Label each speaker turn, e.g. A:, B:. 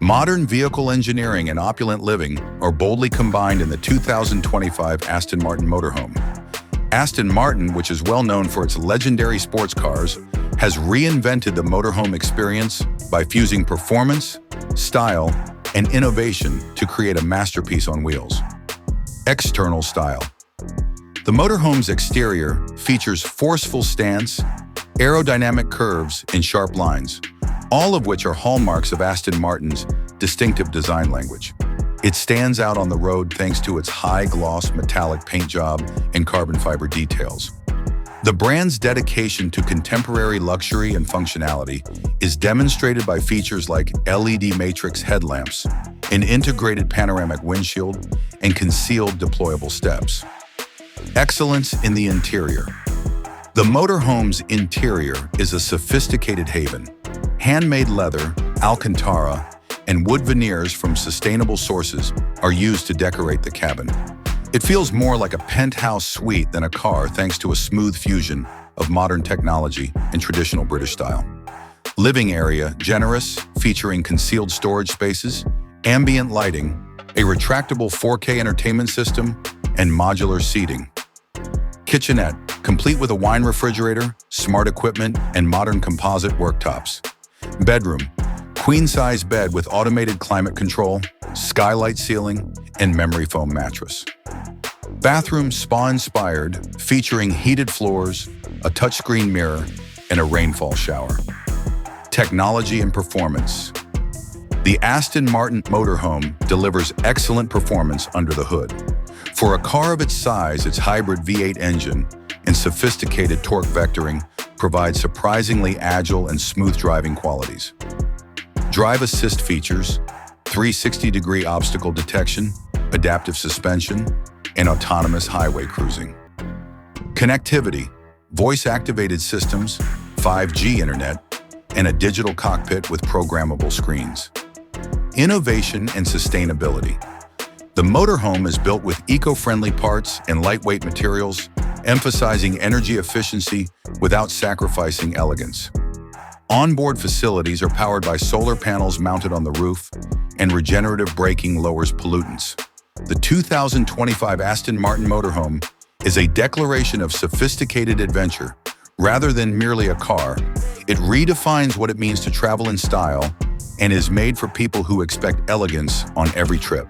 A: Modern vehicle engineering and opulent living are boldly combined in the 2025 Aston Martin Motorhome. Aston Martin, which is well known for its legendary sports cars, has reinvented the motorhome experience by fusing performance, style, and innovation to create a masterpiece on wheels. External style. The motorhome's exterior features forceful stance, aerodynamic curves, and sharp lines, all of which are hallmarks of Aston Martin's distinctive design language. It stands out on the road thanks to its high-gloss metallic paint job and carbon fiber details. The brand's dedication to contemporary luxury and functionality is demonstrated by features like LED matrix headlamps, an integrated panoramic windshield, and concealed deployable steps. Excellence in the interior. The motorhome's interior is a sophisticated haven. Handmade leather, Alcantara, and wood veneers from sustainable sources are used to decorate the cabin. It feels more like a penthouse suite than a car thanks to a smooth fusion of modern technology and traditional British style. Living area, generous, featuring concealed storage spaces, ambient lighting, a retractable 4K entertainment system, and modular seating. Kitchenette, complete with a wine refrigerator, smart equipment, and modern composite worktops. Bedroom, queen-size bed with automated climate control, skylight ceiling, and memory foam mattress. Bathroom spa-inspired, featuring heated floors, a touchscreen mirror, and a rainfall shower. Technology and performance. The Aston Martin Motorhome delivers excellent performance under the hood. For a car of its size, its hybrid V8 engine and sophisticated torque vectoring provide surprisingly agile and smooth driving qualities. Drive assist features, 360-degree obstacle detection, adaptive suspension, and autonomous highway cruising. Connectivity, voice-activated systems, 5G internet, and a digital cockpit with programmable screens. Innovation and sustainability. The motorhome is built with eco-friendly parts and lightweight materials, emphasizing energy efficiency without sacrificing elegance. Onboard facilities are powered by solar panels mounted on the roof, and regenerative braking lowers pollutants. The 2025 Aston Martin Motorhome is a declaration of sophisticated adventure. Rather than merely a car, it redefines what it means to travel in style and is made for people who expect elegance on every trip.